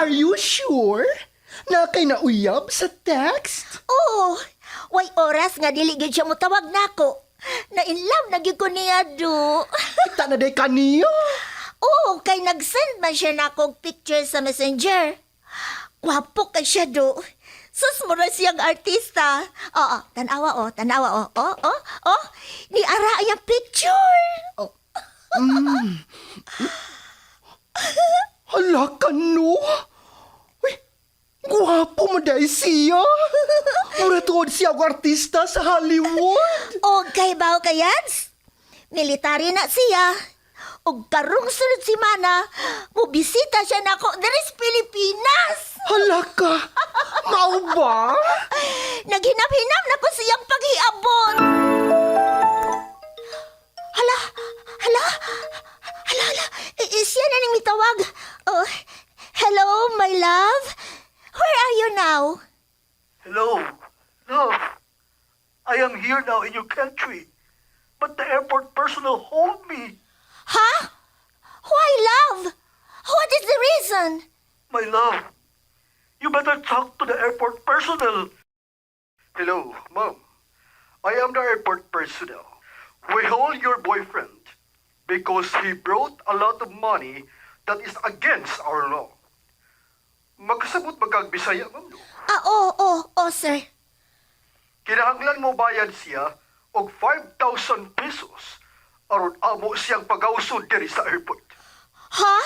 Are you sure? Na kay nauyab sa text? Oo, way oras nga dili gyud siya motawag nako. Na in love na gyud ko niya do. Kita na day kaniya. Oo, kay nag-send man siya nako picture sa messenger. Gwapo kay siya do. Sus mo na siyang artista. Oo, tanawa oh. Ni ara yung picture. Hala ka no? Uy, guwapo mo dahil siya. Mura tuod siya ang artista sa Hollywood. O kay bao kayans? Military na siya. O karong sunod simana, mubisita siya nako diri sa Pilipinas. Hala ka, mau ba? Naghinap-hinap na ko siyang paghiabot. Hala. Siya na ning mitawag. Oh, hello, my love. Where are you now? Hello, love. I am here now in your country, but the airport personnel hold me. Huh? Why, love? What is the reason? My love, you better talk to the airport personnel. Hello, Mom. I am the airport personnel. We hold your boyfriend because he brought a lot of money that is against our law. Magkasabot magkagbisaya, Ma'am. No? Oo, sir. Kinahanglan mo bayad siya og 5,000 pesos aron amo siyang pag-ausod diri sa airport. Ha?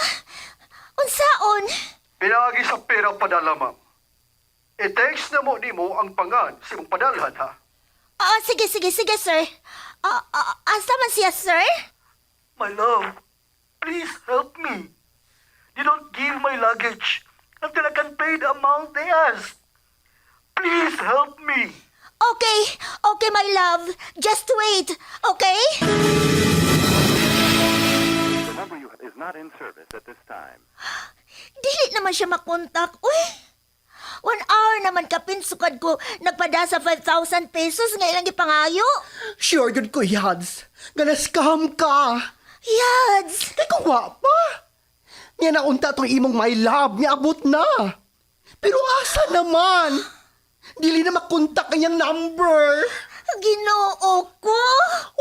Unsaon? Pinaagi sa pera padala, Ma'am. I-text na mo nimo ang pangan sa imong padalhan, ha? Sige, sir. Asa man siya, sir? My love, please help me. You don't give my luggage until I can pay the amount they ask. Please help me. Okay, my love. Just wait, okay? The number you have is not in service at this time. Dili naman siya makontak. Uy, 1 hour naman kapinsukad ko nagpada sa 5,000 pesos nga ilang ipangayo. Sure good ko, Yads. Gana-scam ka. Yads! Kay kuwa pa. Nga naunta tong imong my love, nga abot na. Pero asa naman? Dili na makontak kanyang number. Ginoo ko.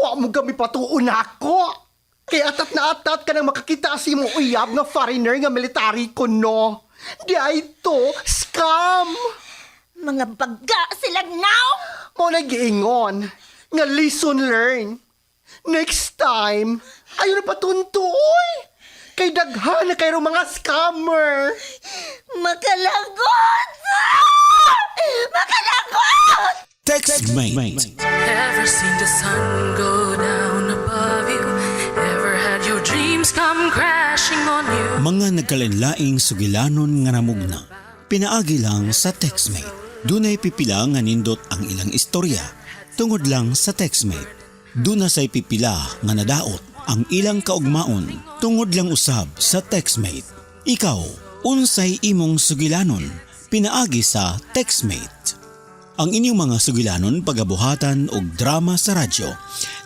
Wa mo kami patuon ako. Kaya atat na atat ka nang makakita sa imong uyab nga foreigner nga military ko, no? Di ay to, scam. Mga baga silang now. Mo nag-iingon. Nga lesson learned. Next time, ayaw na patuntoy. Kay daghan na kayo mga scammer. Makalagot! Makalagot! TextMate. Ever seen the sun go down above you? Ever had your dreams come crashing on you? Mga nagkalinlaing sugilanon nga namugna. Pinaagi lang sa TextMate. Dunay pipila nga nindot ang ilang istorya. Tungod lang sa TextMate. Duna say pipila nga nadaot ang ilang kaugmaon. Tungod lang usab sa TextMate. Ikaw, unsay imong sugilanon? Pinaagi sa TextMate. Ang inyong mga sugilanon, pagabuhatan og drama sa radyo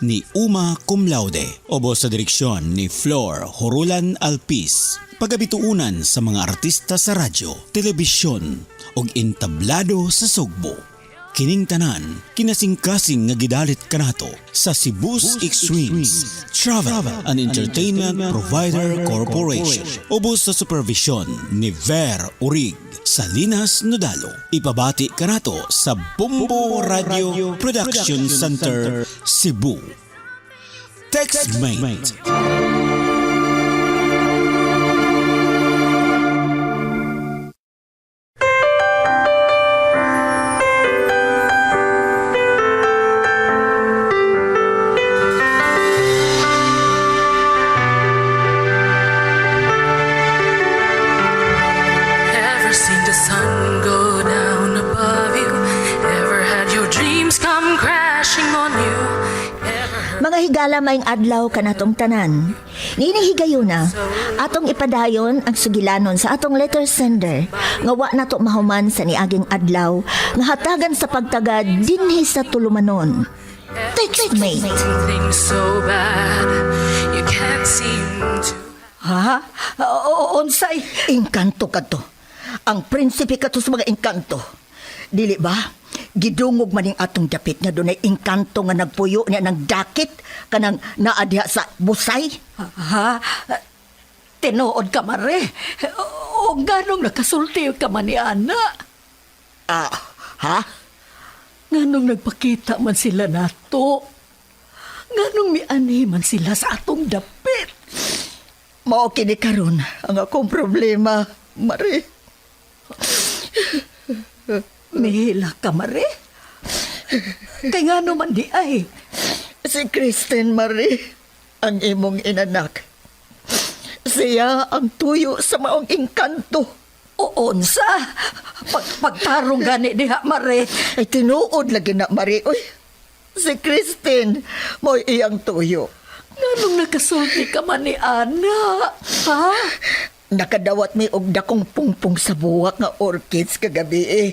ni Uma Cum Laude, ubos sa direksyon ni Flor Horulan Alpis. Pagabituunan sa mga artista sa radyo, telebisyon og entablado sa Sugbo. Kining tanan, kinasingkasing nga gidalit kanato sa Cebu's Extremes Travel and Entertainment Provider Corporation. Ubos sa supervision ni Ver Urig Salinas Nodalo. Ipabati kanato sa Bumbo Radio Production Center, Cebu. TextMate. Ever seen the sun go down above you? Ever had your dreams come crashing on you? Mga higala maing adlaw kanatong tanan. Ninihigayon na, atong ipadayon ang sugilanon sa atong letter sender nga wa nato mahuman sa niaging adlaw nga hatagan sa pagtagad dinhi sa tulumanon. TextMate. Things so bad you can't seem to. Ha? Unsay? Engkanto ka to. Ang prinsipe kato sa mga engkanto. Dili ba? Gidungog maning atong dapit nga dunay engkanto nga nagpuyo niya ng dakit kanang naadya sa busay. Ha? Tinuod ka, Mare. O ganong nakasulti ka man ni Ana. Ha? Nganong nagpakita man sila nato. Nganong miani man sila sa atong dapit. Mao kini karon ang akong problema, Mare. Mihila ka, Mare. Kay ngano man di ay. Si Kristen, Mare, ang imong inanak. Siya ang tuyo sa maong engkanto. Uunsa. Pagtarong gani diha, Mare. Ay tinuod lagi na, Mare. Uy, si Kristen, mo iyang tuyo. Nganong nakasulti ka man ni Ana. Ha? Nakadawat may og dakong pungpong sa buwak nga orchids kagabi eh.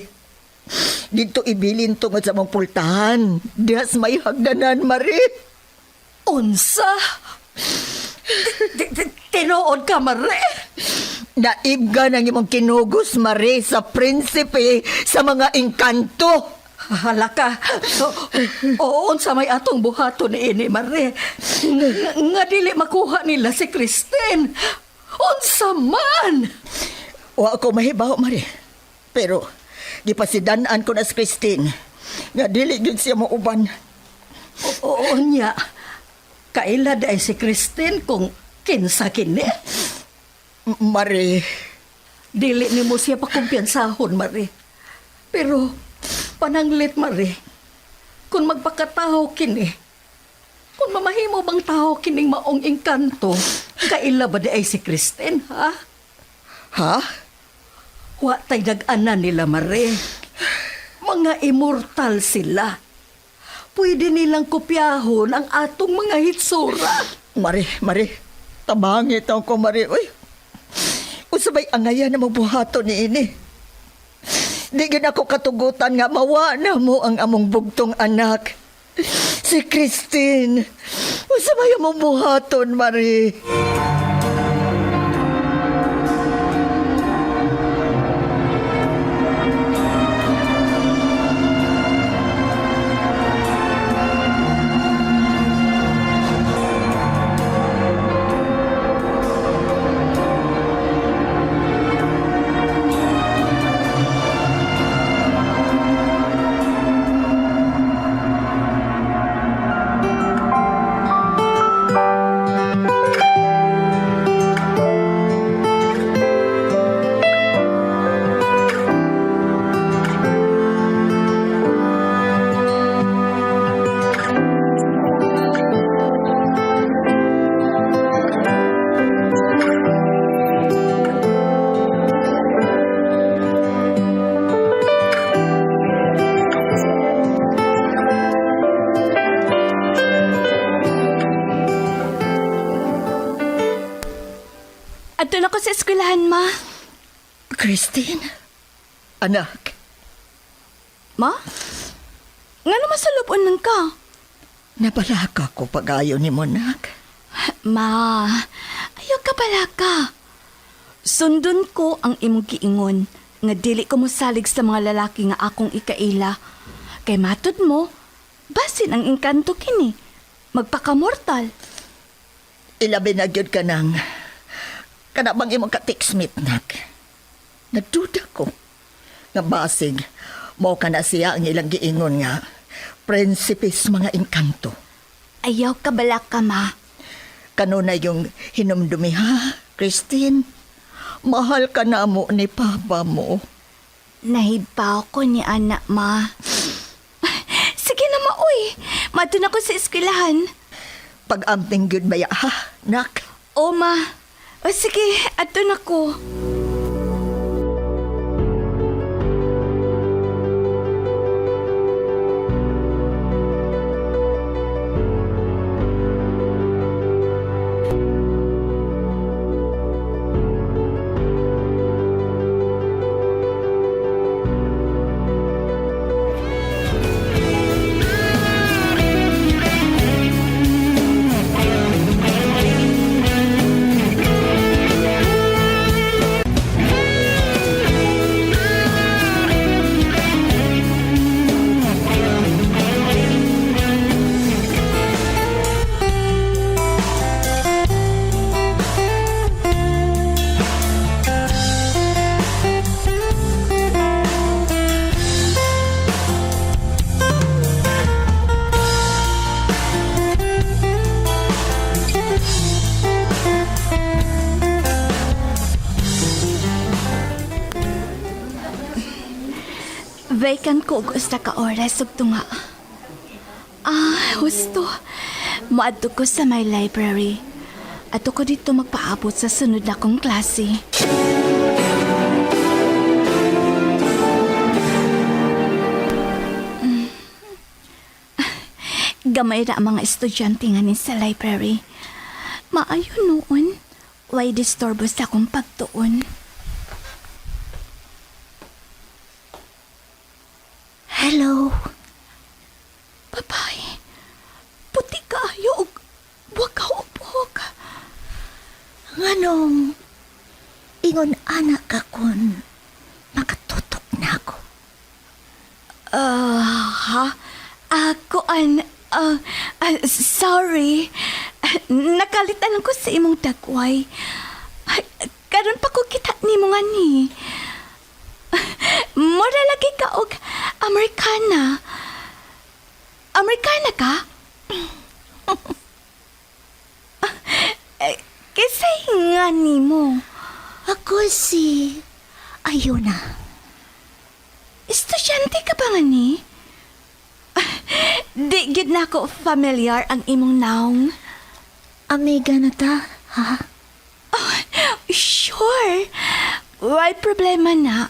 Dito ibilin tungod sa mong pultahan. Diyas may hagdanan, Mare. Unsa? Tinuod ka, Mare. Naibga ng imong kinugos, Mare, sa prinsipe sa mga engkanto. Hala ka. Unsa may atong buhato ni ini, Mare. Nga dili makuha nila si Kristen. Unsa man. Wa ako mahibaw, Mare. Pero, gipasidanan ko na si Christine. Nga dili gyud siya mauban. Oo niya. Kaila ay si Kristen kung kinsa kini. Mare, Dili ni mo siya pakumpiyansahon, Mare. Pero, pananglit, Mare. Kung magpakataho kini, kung mamahimo bang taho kining maong engkanto, kaila ba di ay si Kristen, ha? ha? Wa tay nag-ana nila, Mare. Mga immortal sila. Pwede nilang kopyahon ang atong mga hitsura. Mare, tabangit ako, Mare. Uy, usabay angayan na mabuhato ni ini. Di gid ako katugutan nga mawa na mo ang among bugtong anak. Si Christine. Usabay ang mabuhaton, Mare. Adto na ko sa eskwelahan, ma. Christine? Anak, Ma? Nga naman sa lupon ng ka? nabalaka ko pag-ayo ni mo, nak. Ma, ayaw ka pala ka. Sundon ko ang imong giingon nga dili ko mosalig sa mga lalaki nga akong ikaila. Kay matod mo, basin ang engkanto kini. Magpakamortal. Ilabi na gyud ka nang kanabang imong ka-textmate, nak. Nagduda ko nga basig mo ka na siya ang ilang giingon nga prinsipis mga engkanto. Ayaw ka bala ka, ma. Kanuna yung hinumdumi, ha, Christine? Mahal ka na mo ni Papa mo. Nahibaw ko ni anak, ma. Sige na, ma, uy. Matun ako sa eskwelahan. Pag-amping gyud baya, ha, nak? O, ma. O, sige, atun ako. Vacant ko og usa ka oras ug tunga. Husto. Moadto ko sa my library. Ato ko dito magpaabot sa sunod na kong klase. Gamay ra ang mga estudyante nga ni sa library. Maayo noon. Why disturbo sa akong pagtuon? Hello? Babae, puti kaayo ug buwag ka upog. Nganong ingon anak ka kun makatutok na ako. Sorry. Nakalitan ko sa imong dagway. Karon pa ko kita nimo nga ni. Mura lagi ka og Amerikana. Amerikana ka? Kisay nga nimo. Ako si Ayuna. Estudyante ka ba nga ni? Di gid na ako familiar ang imong naong. Amiga na ta, ha? Sure. Why problema na?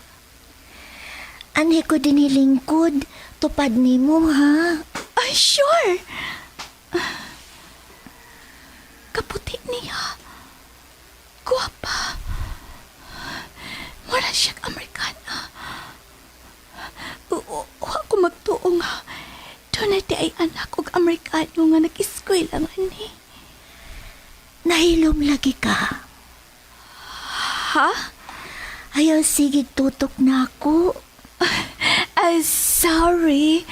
Anhi ko dinilingkod, tupad nimo, ha? Sure. Kaputi niya. Guwapa. Mura siyang Amerikana. Huwag ko magtuong ha. Doon na di ay anak og Amerikano nga nag-eskwela nga ni. Nahilom lagi ka. Ha? Ayaw sige tutok na ako. Sorry.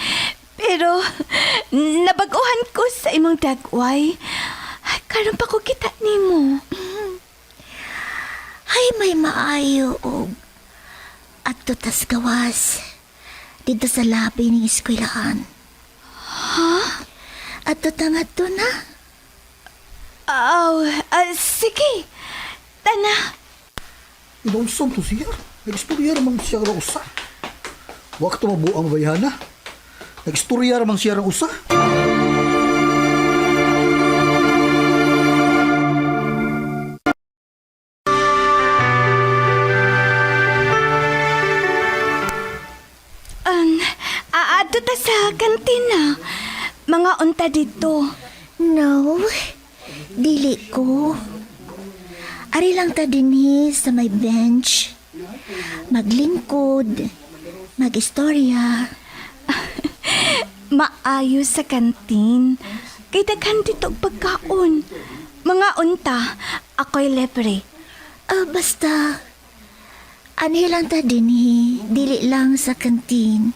Pero nabaguhan ko sa imong dagway. Karon pa ko kita nimo. Ay, may maayo og at tutas gawas dito sa labi ng eskwelahan. Ha? At tutangat to na. Sige. Tana. Inunsan to siya. Nag-istorya ramang siya ng usa. Huwag ito mabuang bayana. Nag-istorya ramang siya ng usa. Aado ta sa kantina. Mga unta dito. No, dili ko. Ari lang ta dinhi sa may bench. Maglingkod, mag-istorya. Maayo sa kantin. Kay daghan dito og pagkaon. Mga unta, ako'y libre. Basta, anhi lang ta dinhi, dili lang sa kantin.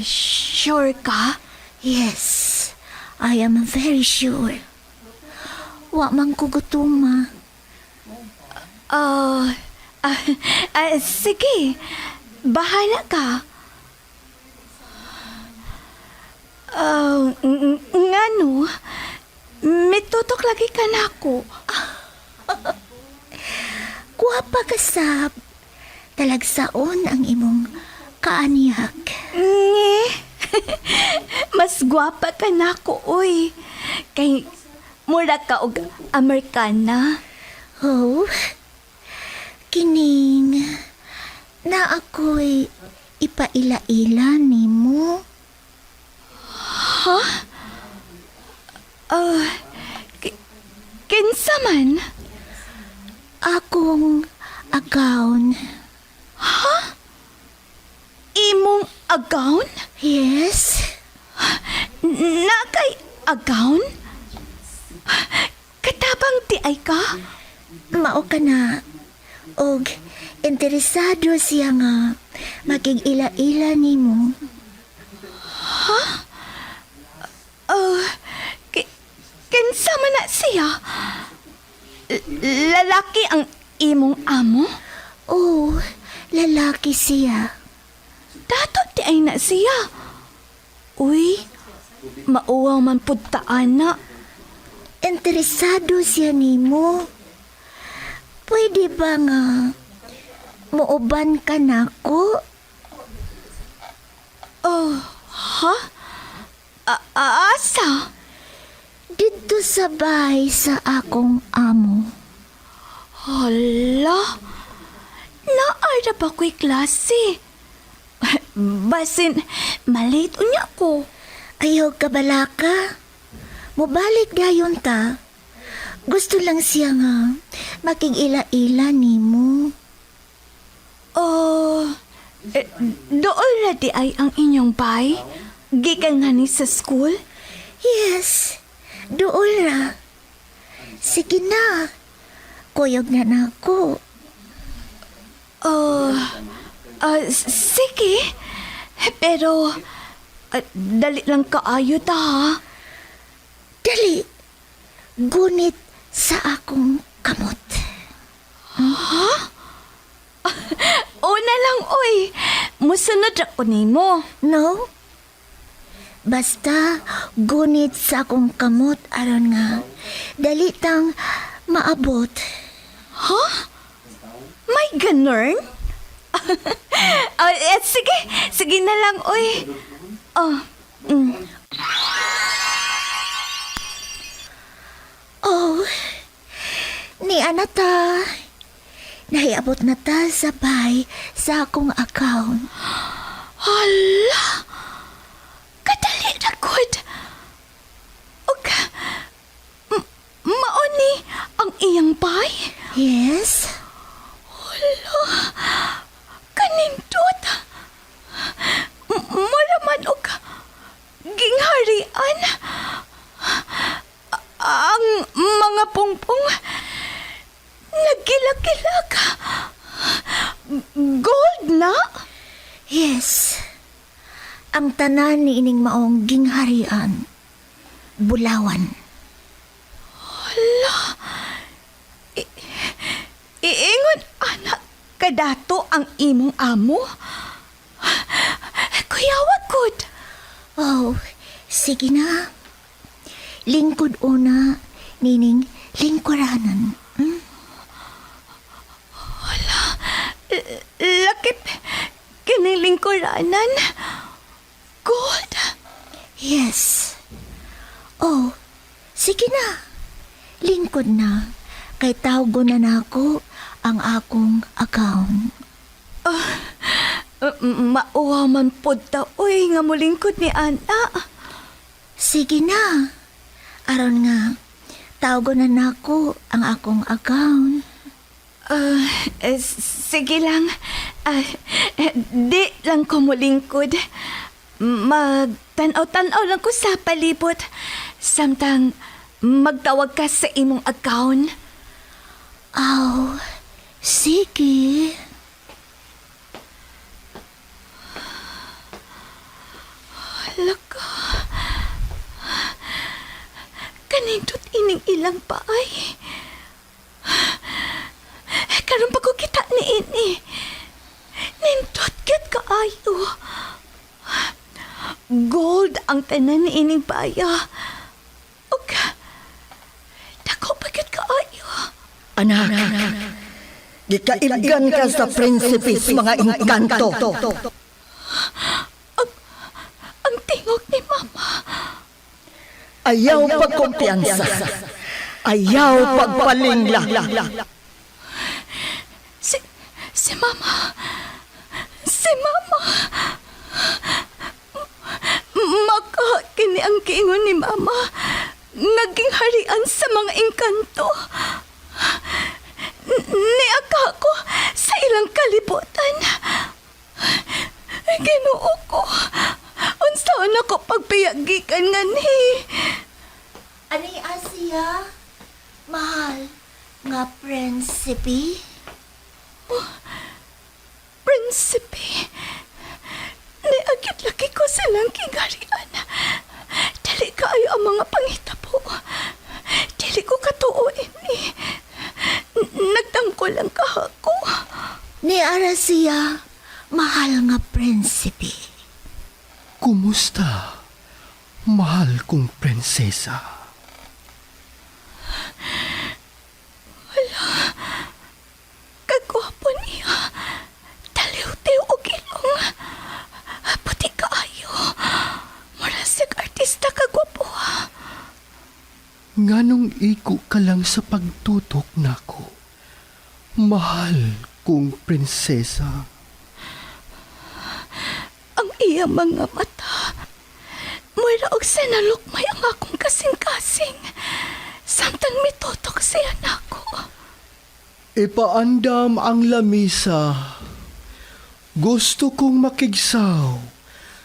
Sure ka? Yes, I am very sure. Wa man ko gutuma. Sige. Bahala ka. Ngano? May tutok lagi ka na ako. Guwapa ka sab. Talagsaon ang imong kaaniyak. Nge. Mas gwapa ka na ako, uy. Kay mura ka og Amerikana. Oh, kining na ako'y ipaila-ila nimo. Ha? Kinsa man? Akong agawn. Ha? Imong agawn? Yes, Na kay agawn? Katabang di ay ka? mao ka na. Og interesado siya nga makig-ila-ila nimo. Kinsa man na siya? Lalaki ang imong amo? Oh, lalaki siya. Dato di ay na siya. Uy, mauwaw man pud ta ana. Interesado siya nimo. Pwede ba nga muuban ka nako? Ha? Asa? Dito sa bahay sa akong amo. Hala? Naara ba ko'y klase? Basin, malate unya ko. Ayaw ka balaka. Mubalik gayon ta. Gusto lang siya nga makig-ila-ila nimo. Oh, doon na di ay ang inyong bay? Gikan nga ni sa school? Yes, doon ra. Sige na. Kuyog na nako. Sige. Pero, dali lang kaayo ta ha. Dali. Gunit sa akong kamot. Una lang, oy. Musunod ako nimo. No? Basta gunit sa akong kamot aron nga dali tang maabot. Ha? May ganun? Sige. Sige na lang, oy. Oh, ni anata. Nahiabot na ta sa bay sa akong account. Hala! Kadali na good. Og, maoni ang iyang bay? Yes? Hala! Kanindot! Maraman og gingharian. Ang mga pungpong nagkilakilag. Gold na? Yes. Ang tanan ni ining maong gingharian. Bulawan. Hala. Iingon anak kadato ang imong amo? Kuyawag good. Oh, sige na. Lingkod una, nining lingkuranan. Lakip kinilingkuranan. Gold. Yes. Oh, sige na. Lingkod na. Kay tawgo na nako ang akong account. Mauwa man pod ta, uy, nga mulingkod ni Ana. Sige na. Aron nga, tawgo na nako ang akong account. Sige lang. Di lang ko mulingkod. Magtanaw-tanaw lang ko sa palibot. Samtang magtawag ka sa imong account. Aw, sige. Laka. Kanindot ining ilang paay. Karon pa ko kita ni ini. Nindot kat kaayo. Gold ang tanan ni ining baya. Og dako pa kat kaayo. Anak, gikaibgan ka sa prinsipis mga engkanto. Ang tingog ni Mama. Ayaw pagkumpiyansa. Ayaw pagpalingla. Si Mama. Si Mama. Kini ang kiingon ni Mama. Naging harian sa mga engkanto. Niaka ko sa ilang kalibutan. Ginoo ko. Unsaon ako pagpiyagikan nga ni. Ani Asia? Mahal nga prinsipi? Prinsipe. Niagit laki ko silang kingarian. Dali kaayo ang mga pangitabo. Dili ko katuoin ni. Nagtangko lang kahako. Ni Arasia, mahal nga prinsipi. Kumusta, mahal kong prinsesa? Kagwapo niya. Taliw-tiw o gilong. Puti kaayo. Nganong iko ka lang sa pagtutok nako. Mahal kong prinsesa. Ang iyang mga mata, mura og sinalukmay ang akong kasing-kasing. Samtang mitutok siya nako. Ipaandam ang lamisa. Gusto kong makigsaw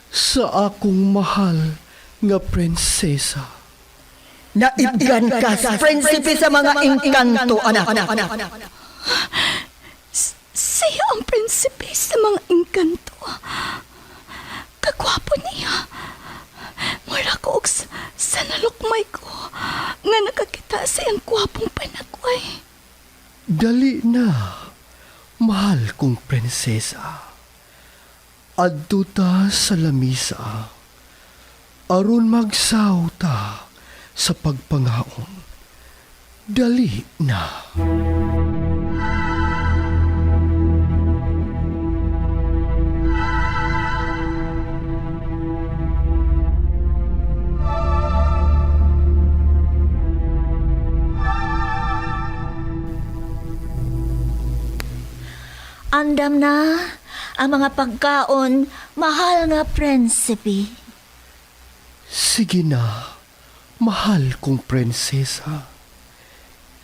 sa akong mahal nga prinsesa. Naibgan ka sa prinsipe sa mga engkanto, anak. Siya ang prinsipe sa mga engkanto. Kagwapo niya. Mura ko og sa nalukmay ko nga nakakita sa iyang gwapong panagway. Dali na, mahal kong prinsesa. Adto ta sa lamisa. Aron magsaw ta sa pagpangaon. Dali na. Andam na ang mga pagkaon, mahal nga prinsipe. Sige na, mahal kong prinsesa.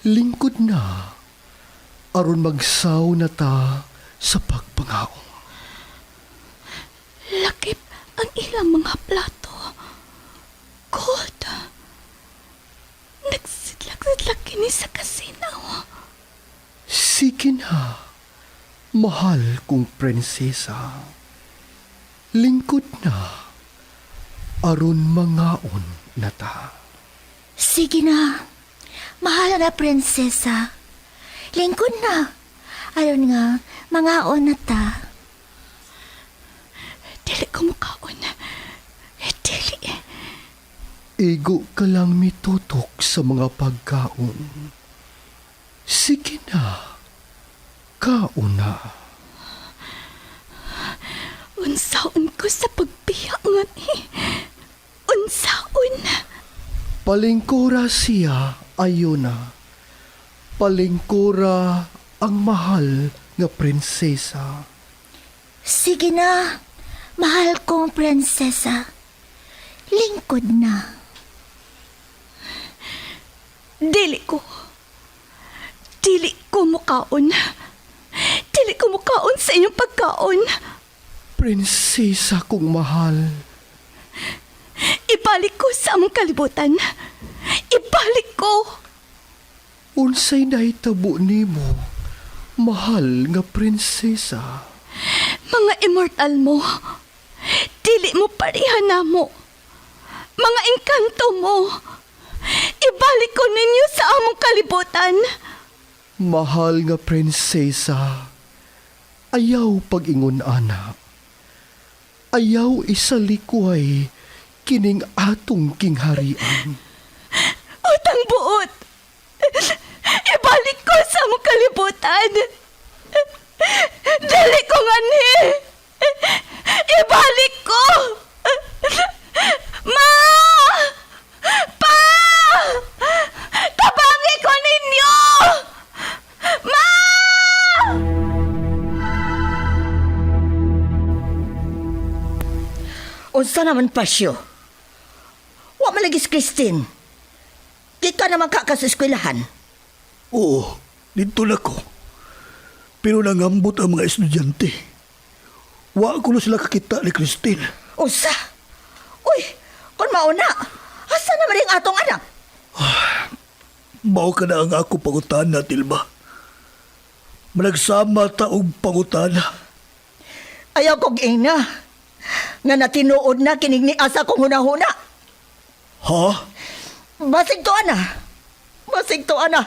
Lingkod na, aron magsaw na ta sa pagpangaon. Lakip ang ilang mga plato. God. Nagsidlak-sidlak kini sa kasinaw. Sige na, mahal kong prinsesa. Lingkod na, aron mangaon na ta. Sige na, mahal nga prinsesa. Lingkod na, aron nga, mangaon na ta. Dili ko mukaon. Dili. Igo ka lang mitutok sa mga pagkaon. Sige na, kauna. Unsaon ko sa pagbiyangan Unsaon. Palingkura siya, ayuna. Palingkura ang mahal nga prinsesa. Sige na, mahal kong prinsesa. Lingkod na. Dili ko mukaon. Dili ko mukaon sa inyong pagkaon. Prinsesa kong mahal. Ibalik ko sa among kalibutan. Ibalik ko. Unsay nahitabo nimo, mahal nga prinsesa. Mga immortal mo. Dili mo parihan na mo. Mga engkanto mo. Ibalik ko ninyo sa among kalibutan. Mahal nga prinsesa, ayaw pag-ingon ana. Ayaw isalikway kining atong kingharian. Utang buot. Ibalik ko sa among kalibutan. Dali ko ngani. Ibalik ko. Ma! Pa! Tabangi ko ninyo! Ma! Unsa naman pasyo? Wa malagis Christine. Di ka naman kakaseskwelahan. Oo, dito na ko. Pero nangambot ang mga estudyante. Wa ko na sila kakita ni Christine. Unsa? Uy, kung mauna, asa naman yung atong anak? Mao ka na ang ako pangutana, Tilba. Managsama ta og pangutana. Ayaw kong ina. Nga natinuod na kinig ni asa kong hunahuna. Ha? Basig to ana. Basig to ana.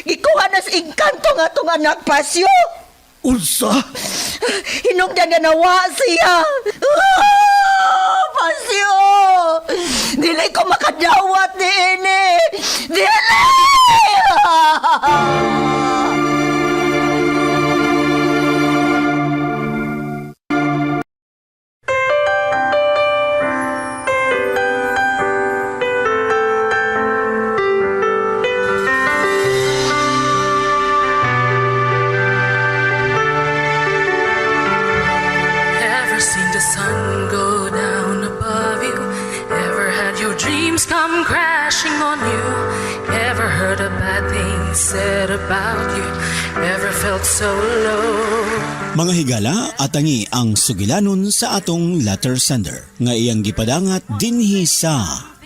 Gikuha na sa engkanto nga itong anak pasyo. Unsa? Hinungdan nga nawa siya. Pasyo! Dili ko makadawat ni ini. Dili! about you ever felt so low. Mga higala atangi ang sugilanon sa atong letter sender nga iyang gipadangat dinhi sa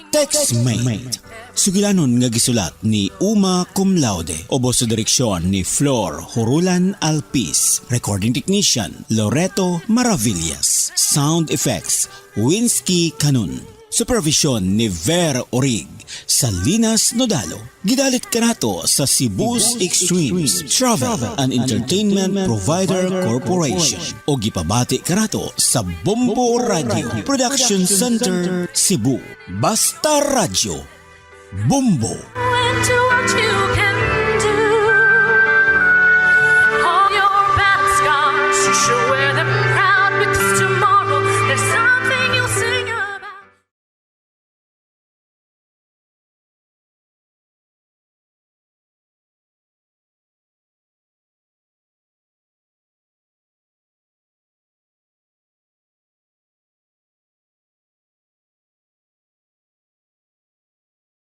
Textmate. Sugilanon nga gisulat ni Uma Cum Laude, ubos sa direksyon ni Flor Hurulan Alpis, recording technician Loreto Maravillas, sound effects Winsky Canun, supervision ni Ver Orig, Salinas Nodalo. Gidalit kanato sa Cebu's Extremes Travel and Entertainment Provider Corporation o gipabati kanato sa Bombo Radio Production Center, Cebu. Basta Radio, Bombo. When to watch you